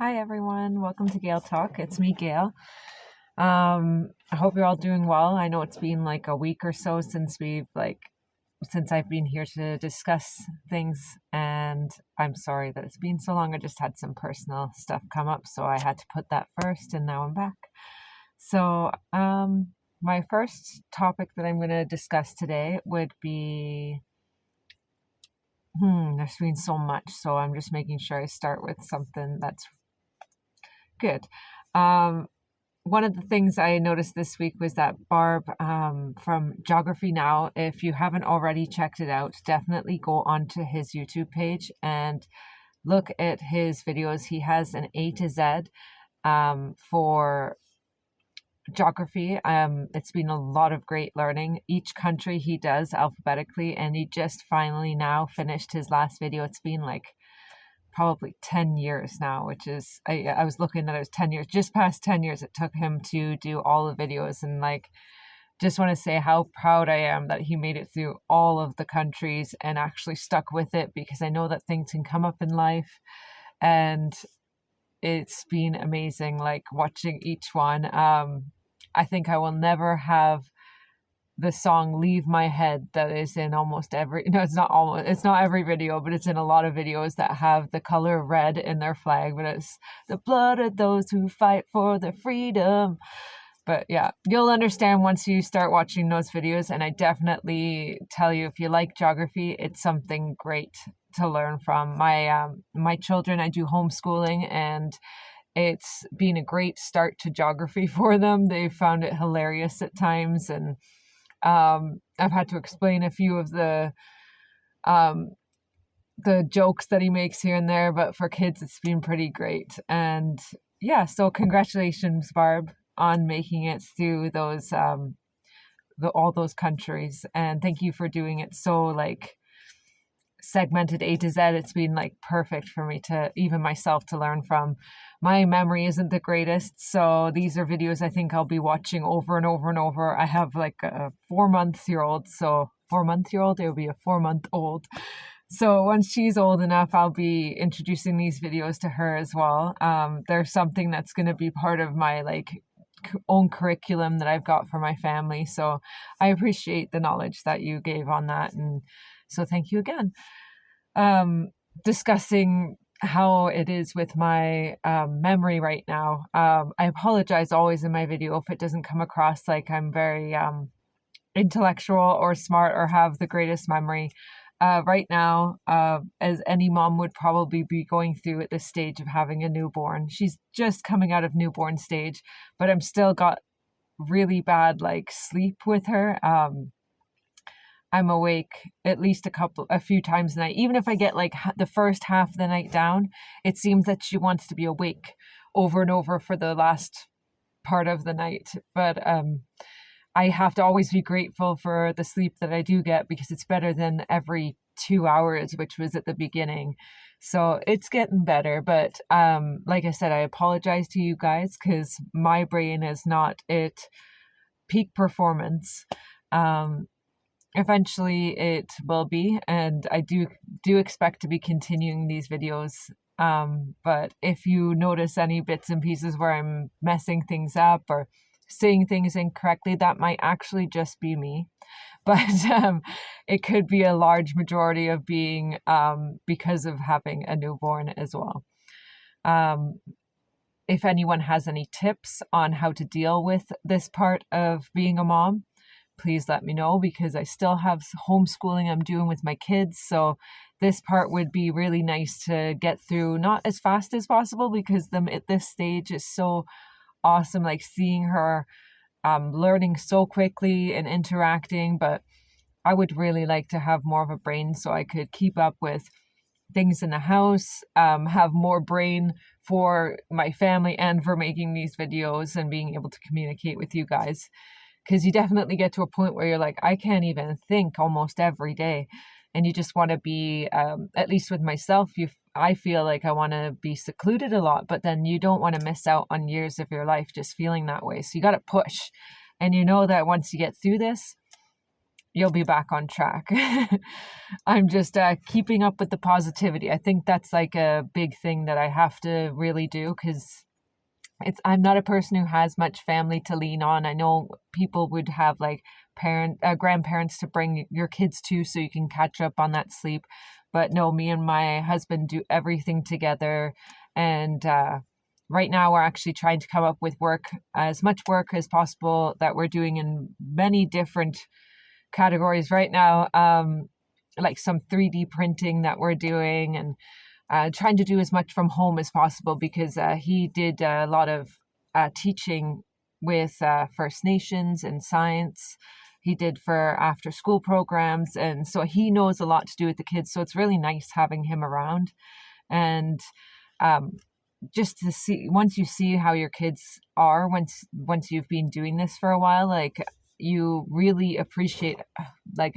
Hi everyone, welcome to Gail Talk. It's me, Gail. I hope you're all doing well. I know it's been like a week or so since I've been here to discuss things, and I'm sorry that it's been so long. I just had some personal stuff come up, so I had to put that first, and now I'm back. So, my first topic that I'm going to discuss today would be there's been so much, so I'm just making sure I start with something that's good. One of the things I noticed this week was that Barb from Geography Now, if you haven't already checked it out, definitely go onto his YouTube page and look at his videos. He has an A to Z for geography. It's been a lot of great learning. Each country he does alphabetically, and he just finally now finished his last video. It's been like probably 10 years now, which is, I was looking at it was 10 years, just past 10 years it took him to do all the videos. And just want to say how proud I am that he made it through all of the countries and actually stuck with it, because I know that things can come up in life, and it's been amazing, like watching each one. I think I will never have the song Leave My Head that is in almost every, no, it's not every video, but it's in a lot of videos that have the color red in their flag, but it's the blood of those who fight for their freedom. But yeah, you'll understand once you start watching those videos, and I definitely tell you, if you like geography, it's something great to learn from. My children, I do homeschooling, and it's been a great start to geography for them. They found it hilarious at times, and I've had to explain a few of the jokes that he makes here and there, but for kids it's been pretty great. And yeah, so congratulations, Barb, on making it through those all those countries, and thank you for doing it so like segmented A to Z. It's been like perfect for me to, even myself, to learn from. My memory isn't the greatest, so these are videos I think I'll be watching over and over and over. I have like a 4-month-year-old, so 4-month-year-old, it'll be a 4-month-old. So once she's old enough, I'll be introducing these videos to her as well. There's something that's going to be part of my like own curriculum that I've got for my family. So I appreciate the knowledge that you gave on that, and so thank you again. Discussing how it is with my memory right now. I apologize always in my video if it doesn't come across like I'm very intellectual or smart or have the greatest memory. Right now, as any mom would probably be going through at this stage of having a newborn. She's just coming out of newborn stage, but I'm still got really bad like sleep with her. I'm awake at least a few times a night. Even if I get like the first half of the night down, it seems that she wants to be awake over and over for the last part of the night. But I have to always be grateful for the sleep that I do get, because it's better than every 2 hours, which was at the beginning. So it's getting better. But like I said, I apologize to you guys because my brain is not at peak performance. Eventually it will be, and I do expect to be continuing these videos. But if you notice any bits and pieces where I'm messing things up or saying things incorrectly, that might actually just be me. But it could be a large majority of being because of having a newborn as well. If anyone has any tips on how to deal with this part of being a mom, please let me know, because I still have homeschooling I'm doing with my kids. So this part would be really nice to get through, not as fast as possible, because them at this stage is so awesome, like seeing her learning so quickly and interacting. But I would really like to have more of a brain so I could keep up with things in the house, have more brain for my family and for making these videos and being able to communicate with you guys. Because you definitely get to a point where you're like, I can't even think almost every day. And you just want to be, at least with myself, I feel like I want to be secluded a lot, but then you don't want to miss out on years of your life just feeling that way. So you got to push. And you know that once you get through this, you'll be back on track. I'm just keeping up with the positivity. I think that's like a big thing that I have to really do, because I'm not a person who has much family to lean on. I know people would have like grandparents to bring your kids to so you can catch up on that sleep. But no, me and my husband do everything together. And right now we're actually trying to come up with as much work as possible that we're doing in many different categories right now. Like some 3D printing that we're doing, and trying to do as much from home as possible, because he did a lot of teaching with First Nations and science. He did for after school programs. And so he knows a lot to do with the kids. So it's really nice having him around. And just to see, once you see how your kids are, once you've been doing this for a while, like, you really appreciate like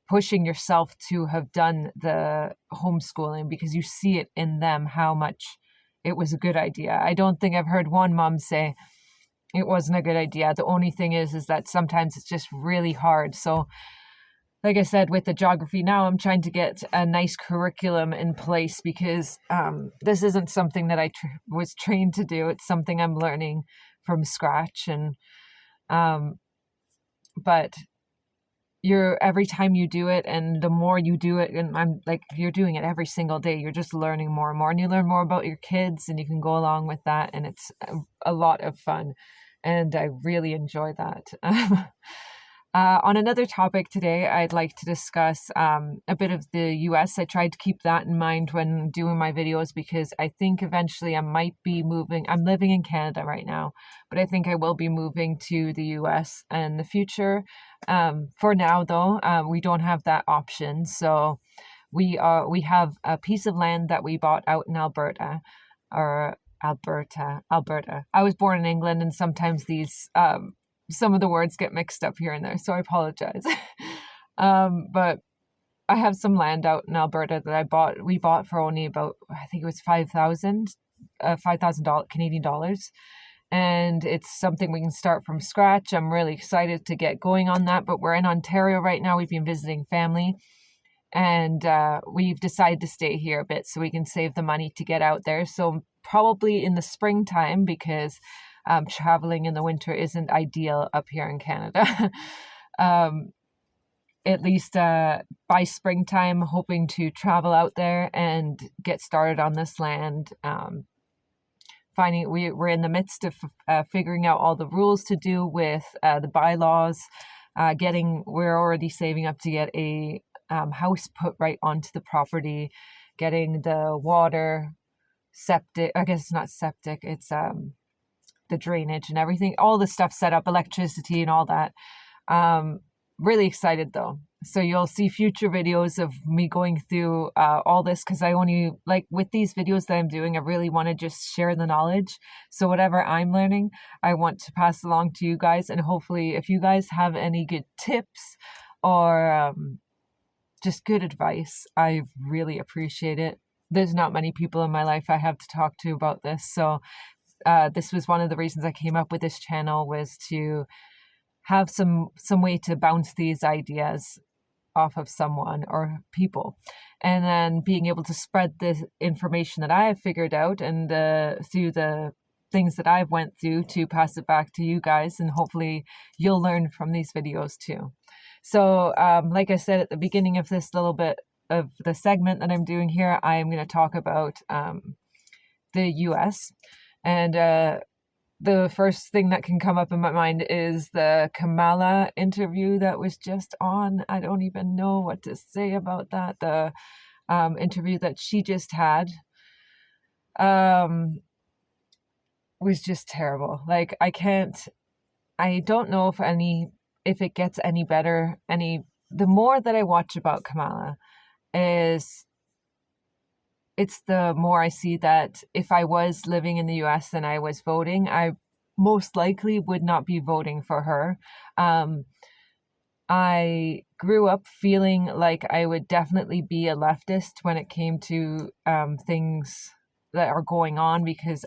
pushing yourself to have done the homeschooling, because you see it in them how much it was a good idea. I don't think I've heard one mom say it wasn't a good idea. The only thing is that sometimes it's just really hard. So like I said, with the geography now, I'm trying to get a nice curriculum in place, because this isn't something that I was trained to do. It's something I'm learning from scratch. And but every time you do it, and the more you do it, and I'm like, you're doing it every single day, you're just learning more and more, and you learn more about your kids, and you can go along with that, and it's a lot of fun, and I really enjoy that. On another topic today, I'd like to discuss a bit of the US. I tried to keep that in mind when doing my videos, because I think eventually I might be moving. I'm living in Canada right now, but I think I will be moving to the US in the future. For now, though, we don't have that option. So we have a piece of land that we bought out in Alberta. I was born in England, and sometimes these some of the words get mixed up here and there, so I apologize. But I have some land out in Alberta that we bought for only about, I think it was $5,000 Canadian dollars. And it's something we can start from scratch. I'm really excited to get going on that, but we're in Ontario right now. We've been visiting family, and we've decided to stay here a bit so we can save the money to get out there. So probably in the springtime, because traveling in the winter isn't ideal up here in Canada. At least by springtime, hoping to travel out there and get started on this land. We're in the midst of figuring out all the rules to do with the bylaws. We're already saving up to get a house put right onto the property, getting the water, septic. I guess it's not septic. It's the drainage and everything, all the stuff set up, electricity and all that. Really excited though. So you'll see future videos of me going through all this, because I only, like with these videos that I'm doing, I really want to just share the knowledge. So whatever I'm learning, I want to pass along to you guys. And hopefully if you guys have any good tips or just good advice, I really appreciate it. There's not many people in my life I have to talk to about this. So this was one of the reasons I came up with this channel, was to have some way to bounce these ideas off of someone or people, and then being able to spread the information that I have figured out, and through the things that I've went through, to pass it back to you guys, and hopefully you'll learn from these videos too. So like I said at the beginning of this little bit of the segment that I'm doing here, I am going to talk about the US. And the first thing that can come up in my mind is the Kamala interview that was just on. I don't even know what to say about that. The interview that she just had was just terrible. Like, I don't know if it gets any better. The more that I watch about Kamala, it's the more I see that if I was living in the US and I was voting, I most likely would not be voting for her. I grew up feeling like I would definitely be a leftist when it came to things that are going on, because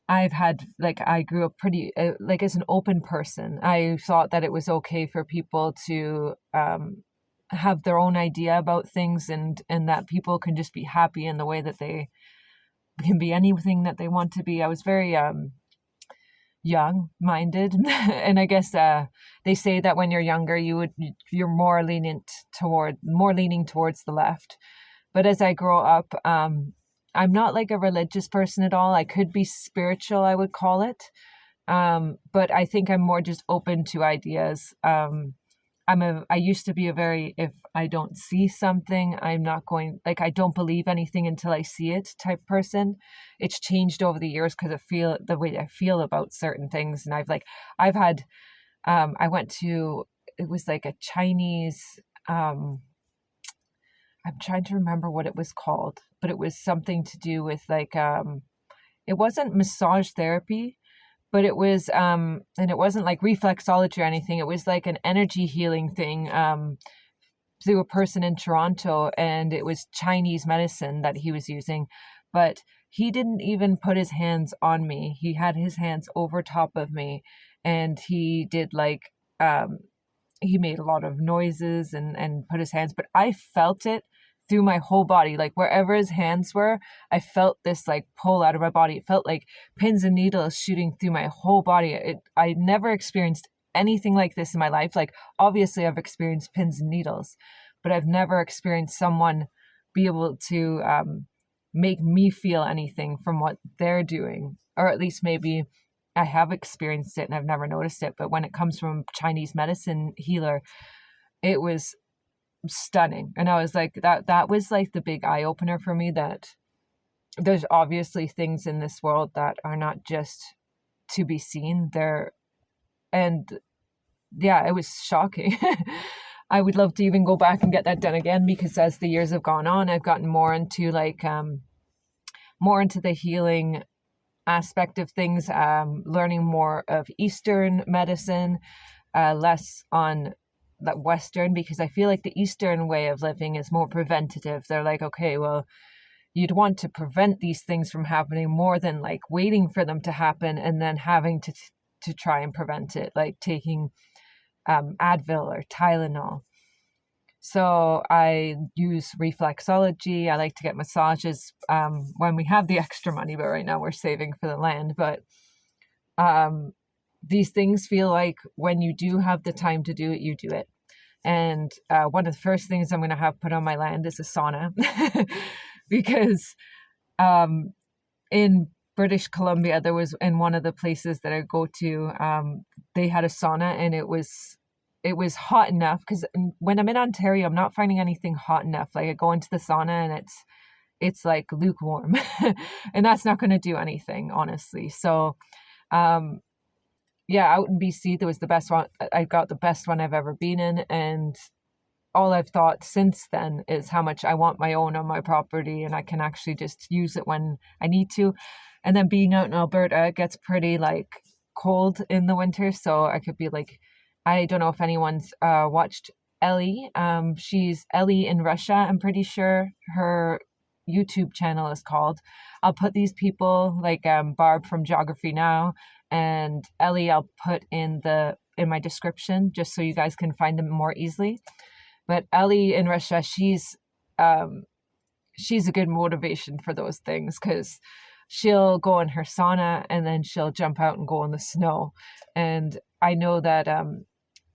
I've had, like, I grew up pretty, like, as an open person. I thought that it was okay for people to have their own idea about things, and that people can just be happy in the way that they can be anything that they want to be. I was very young minded. And I guess they say that when you're younger you're more leaning towards the left. But as I grow up, I'm not like a religious person at all. I could be spiritual, I would call it. But I think I'm more just open to ideas. I used to be a very, if I don't see something, I'm not going, like, I don't believe anything until I see it type person. It's changed over the years because the way I feel about certain things. And I've had, I went to, it was like a Chinese, I'm trying to remember what it was called, but it was something to do with like, it wasn't massage therapy, but it was, and it wasn't like reflexology or anything. It was like an energy healing thing, through a person in Toronto, and it was Chinese medicine that he was using, but he didn't even put his hands on me. He had his hands over top of me, and he did like, he made a lot of noises and put his hands, but I felt it through my whole body. Like wherever his hands were, I felt this like pull out of my body. It felt like pins and needles shooting through my whole body. I never experienced anything like this in my life. Like obviously I've experienced pins and needles, but I've never experienced someone be able to make me feel anything from what they're doing. Or at least maybe I have experienced it and I've never noticed it. But when it comes from Chinese medicine healer, it was stunning. And I was like, that was like the big eye opener for me, that there's obviously things in this world that are not just to be seen. And yeah, it was shocking. I would love to even go back and get that done again, because as the years have gone on, I've gotten more into like, more into the healing aspect of things, learning more of Eastern medicine, less on that Western, because I feel like the Eastern way of living is more preventative. They're like, okay, well, you'd want to prevent these things from happening more than like waiting for them to happen and then having to try and prevent it, like taking Advil or Tylenol. So I use reflexology. I like to get massages when we have the extra money, but right now we're saving for the land. But these things feel like when you do have the time to do it, you do it. And one of the first things I'm going to have put on my land is a sauna, because in British Columbia, there was, in one of the places that I go to, they had a sauna, and it was hot enough, because when I'm in Ontario, I'm not finding anything hot enough. Like I go into the sauna and it's like lukewarm, and that's not going to do anything, honestly. So, yeah, out in BC, there was the best one. I got the best one I've ever been in, and all I've thought since then is how much I want my own on my property, and I can actually just use it when I need to. And then being out in Alberta, it gets pretty like cold in the winter, so I could be like, I don't know if anyone's watched Ellie. She's Ellie in Russia. I'm pretty sure her YouTube channel is called. I'll put these people like Barb from Geography Now and Ellie, I'll put in my description just so you guys can find them more easily. But Ellie in Russia, she's a good motivation for those things, because she'll go in her sauna and then she'll jump out and go in the snow. And I know that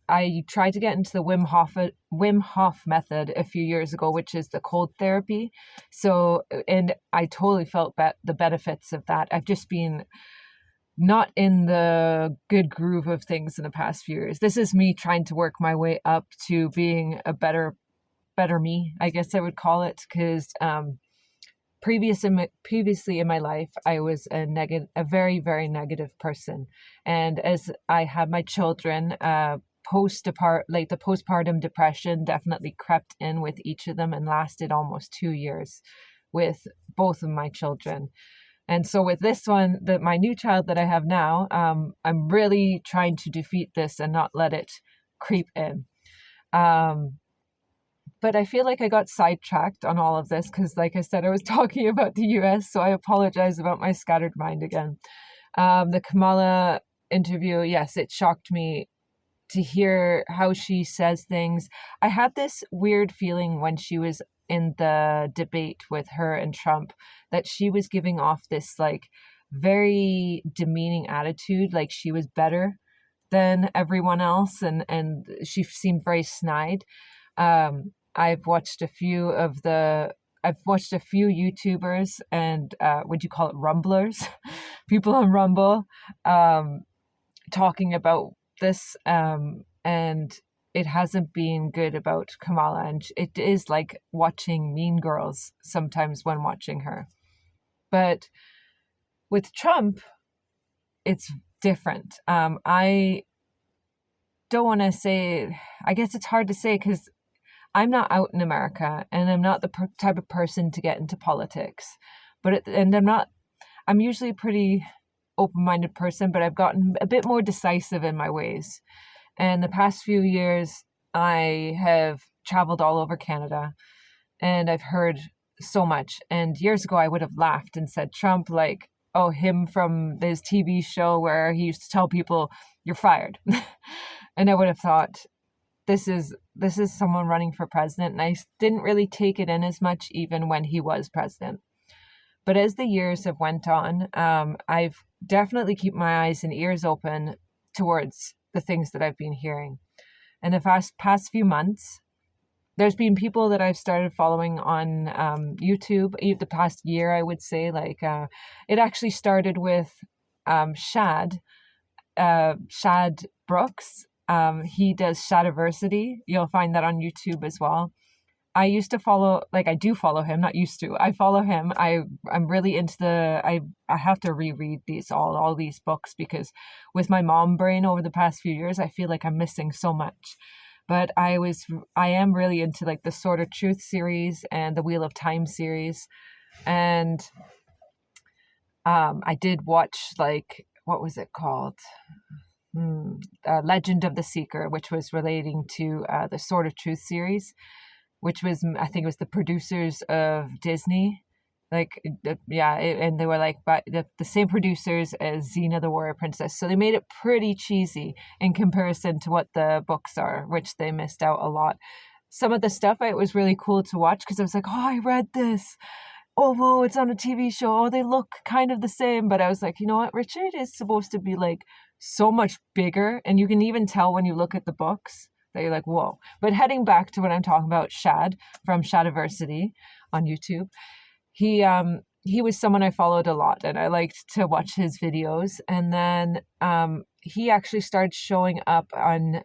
I tried to get into the Wim Hof method a few years ago, which is the cold therapy. So, and I totally felt the benefits of that. I've just been not in the good groove of things in the past few years. This is me trying to work my way up to being a better me, I guess I would call it, because previously in my life, I was a very, very negative person. And as I had my children, the postpartum depression definitely crept in with each of them and lasted almost 2 years with both of my children. And so with this one, my new child that I have now, I'm really trying to defeat this and not let it creep in. But I feel like I got sidetracked on all of this because, like I said, I was talking about the US, so I apologize about my scattered mind again. The Kamala interview, yes, it shocked me to hear how she says things. I had this weird feeling when she was in the debate with her and Trump that she was giving off this like very demeaning attitude, like she was better than everyone else, and she seemed very snide. I've watched a few YouTubers and would you call it Rumblers, people on Rumble, talking about this, and it hasn't been good about Kamala, and it is like watching Mean Girls sometimes when watching her. But with Trump, it's different. I don't want to say, I guess it's hard to say because I'm not out in America and I'm not the type of person to get into politics. I'm usually a pretty open-minded person, but I've gotten a bit more decisive in my ways. And the past few years, I have traveled all over Canada and I've heard so much. And years ago, I would have laughed and said, Trump, like, oh, him from his TV show where he used to tell people, you're fired. And I would have thought, this is someone running for president. And I didn't really take it in as much even when he was president. But as the years have went on, I've definitely keep my eyes and ears open towards the things that I've been hearing. And the past few months, there's been people that I've started following on YouTube, even the past year, I would say. Like it actually started with Shad Brooks. He does Shadiversity. You'll find that on YouTube as well. I used to follow, like I do follow him, not used to. I follow him. I'm really into I have to reread all these books because with my mom brain over the past few years, I feel like I'm missing so much. But I am really into like the Sword of Truth series and the Wheel of Time series. And I did watch like, what was it called? Legend of the Seeker, which was relating to the Sword of Truth series, which was, I think it was the producers of Disney. Like, and they were like the same producers as Xena the Warrior Princess. So they made it pretty cheesy in comparison to what the books are, which they missed out a lot. Some of the stuff, it was really cool to watch because I was like, oh, I read this. Oh, whoa, it's on a TV show. Oh, they look kind of the same. But I was like, you know what? Richard is supposed to be like so much bigger. And you can even tell when you look at the books that you're like, whoa. But heading back to what I'm talking about, Shad from Shadiversity on YouTube, he was someone I followed a lot and I liked to watch his videos. And then he actually started showing up on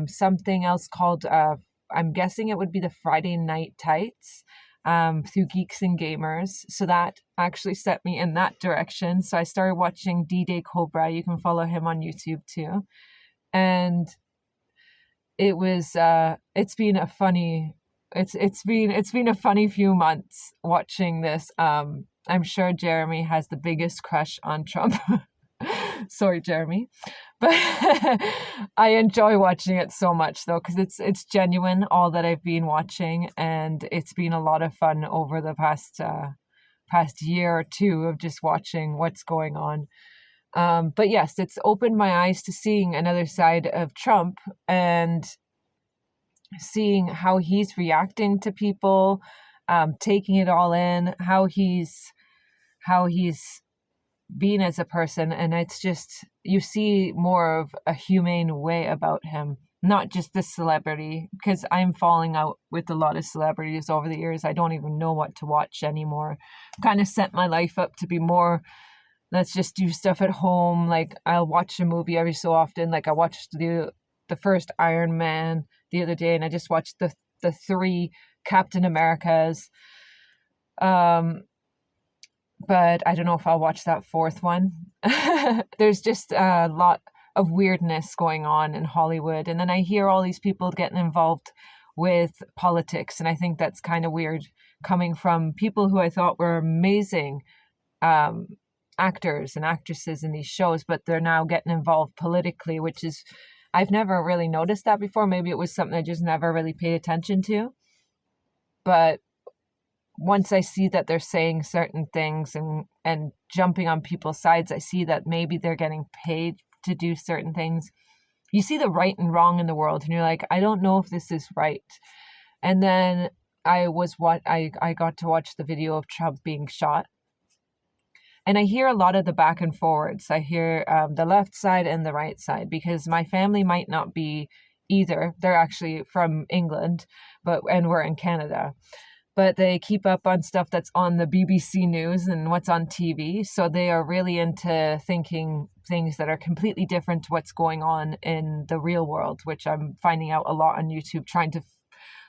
something else called, I'm guessing it would be the Friday Night Tights, through Geeks and Gamers. So that actually set me in that direction. So I started watching D-Day Cobra. You can follow him on YouTube too. And it was it's been a funny few months watching this. I'm sure Jeremy has the biggest crush on Trump. Sorry, Jeremy, but I enjoy watching it so much though because it's genuine, all that I've been watching, and it's been a lot of fun over the past year or two of just watching what's going on. But yes, it's opened my eyes to seeing another side of Trump and seeing how he's reacting to people, taking it all in, how he's been as a person. And it's just, you see more of a humane way about him, not just the celebrity, because I'm falling out with a lot of celebrities over the years. I don't even know what to watch anymore. Kind of set my life up to be more, let's just do stuff at home. Like I'll watch a movie every so often. Like I watched the first Iron Man the other day, and I just watched the 3 Captain Americas. But I don't know if I'll watch that 4th one. There's just a lot of weirdness going on in Hollywood. And then I hear all these people getting involved with politics. And I think that's kind of weird coming from people who I thought were amazing actors and actresses in these shows, but they're now getting involved politically, which is, I've never really noticed that before. Maybe it was something I just never really paid attention to. But once I see that they're saying certain things and jumping on people's sides, I see that maybe they're getting paid to do certain things. You see the right and wrong in the world, and you're like, I don't know if this is right. And then I got to watch the video of Trump being shot. And I hear a lot of the back and forwards. I hear the left side and the right side, because my family might not be either. They're actually from England, and we're in Canada. But they keep up on stuff that's on the BBC News and what's on TV. So they are really into thinking things that are completely different to what's going on in the real world, which I'm finding out a lot on YouTube, trying to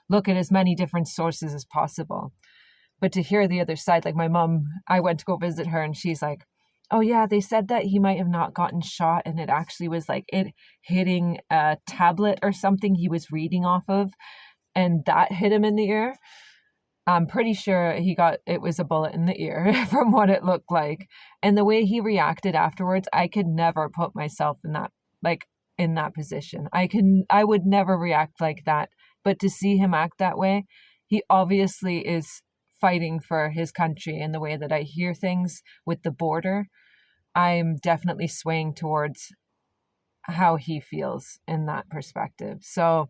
look at as many different sources as possible. But to hear the other side, like my mom, I went to go visit her and she's like, oh yeah, they said that he might have not gotten shot, and it actually was like it hitting a tablet or something he was reading off of, and that hit him in the ear. I'm pretty sure it was a bullet in the ear from what it looked like. And the way he reacted afterwards, I could never put myself in that position. I would never react like that. But to see him act that way, he obviously is fighting for his country. In the way that I hear things with the border, I'm definitely swaying towards how he feels in that perspective. So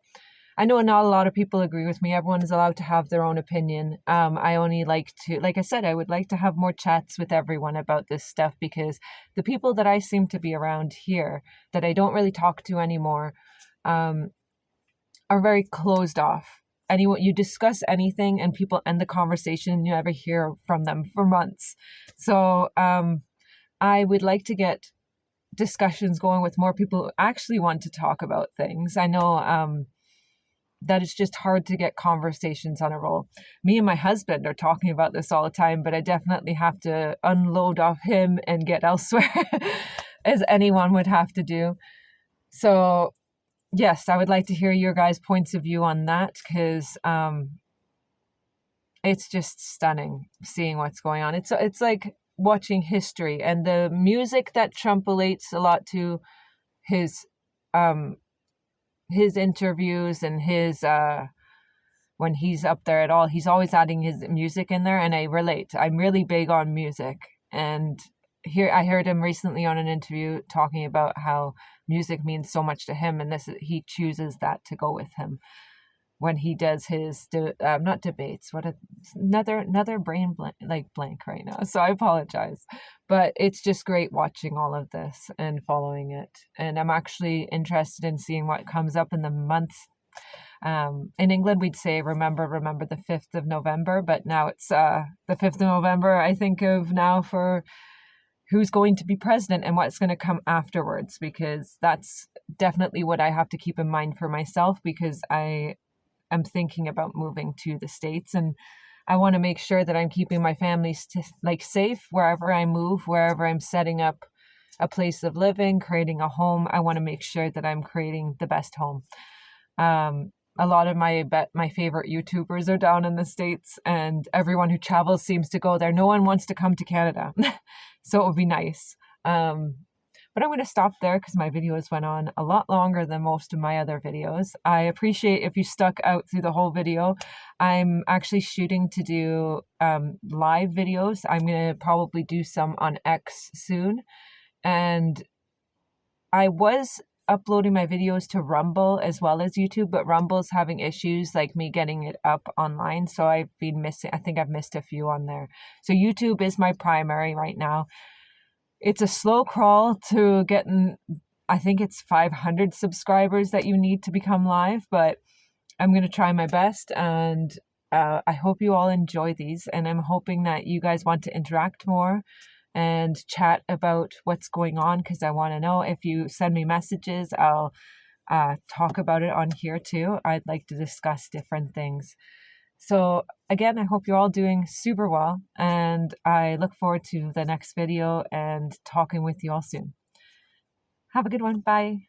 I know not a lot of people agree with me. Everyone is allowed to have their own opinion. I only like I said, I would like to have more chats with everyone about this stuff, because the people that I seem to be around here that I don't really talk to anymore are very closed off. You discuss anything and people end the conversation and you never hear from them for months. So I would like to get discussions going with more people who actually want to talk about things. I know that it's just hard to get conversations on a roll. Me and my husband are talking about this all the time, but I definitely have to unload off him and get elsewhere, as anyone would have to do. So yes, I would like to hear your guys' points of view on that, because it's just stunning seeing what's going on. It's like watching history, and the music that Trump relates a lot to his interviews and his when he's up there at all, he's always adding his music in there, and I relate. I'm really big on music, and here I heard him recently on an interview talking about how music means so much to him, and he chooses that to go with him when he does his not debates. Another brain blank right now, so I apologize. But it's just great watching all of this and following it, and I'm actually interested in seeing what comes up in the months. In England we'd say remember the 5th of November, but now it's the 5th of November I think of now for who's going to be president and what's going to come afterwards, because that's definitely what I have to keep in mind for myself, because I am thinking about moving to the States, and I want to make sure that I'm keeping my family safe wherever I move, wherever I'm setting up a place of living, creating a home. I want to make sure that I'm creating the best home. A lot of my favorite YouTubers are down in the States, and everyone who travels seems to go there. No one wants to come to Canada. So it would be nice. But I'm going to stop there because my videos went on a lot longer than most of my other videos. I appreciate if you stuck out through the whole video. I'm actually shooting to do live videos. I'm going to probably do some on X soon. And I was uploading my videos to Rumble as well as YouTube, but Rumble's having issues like me getting it up online, so I've been missing. I think I've missed a few on there. So YouTube is my primary right now. It's a slow crawl to getting, I think it's 500 subscribers that you need to become live, but I'm going to try my best, and I hope you all enjoy these, and I'm hoping that you guys want to interact more and chat about what's going on, because I want to know. If you send me messages, I'll talk about it on here too. I'd like to discuss different things. So again, I hope you're all doing super well, and I look forward to the next video and talking with you all soon. Have a good one. Bye.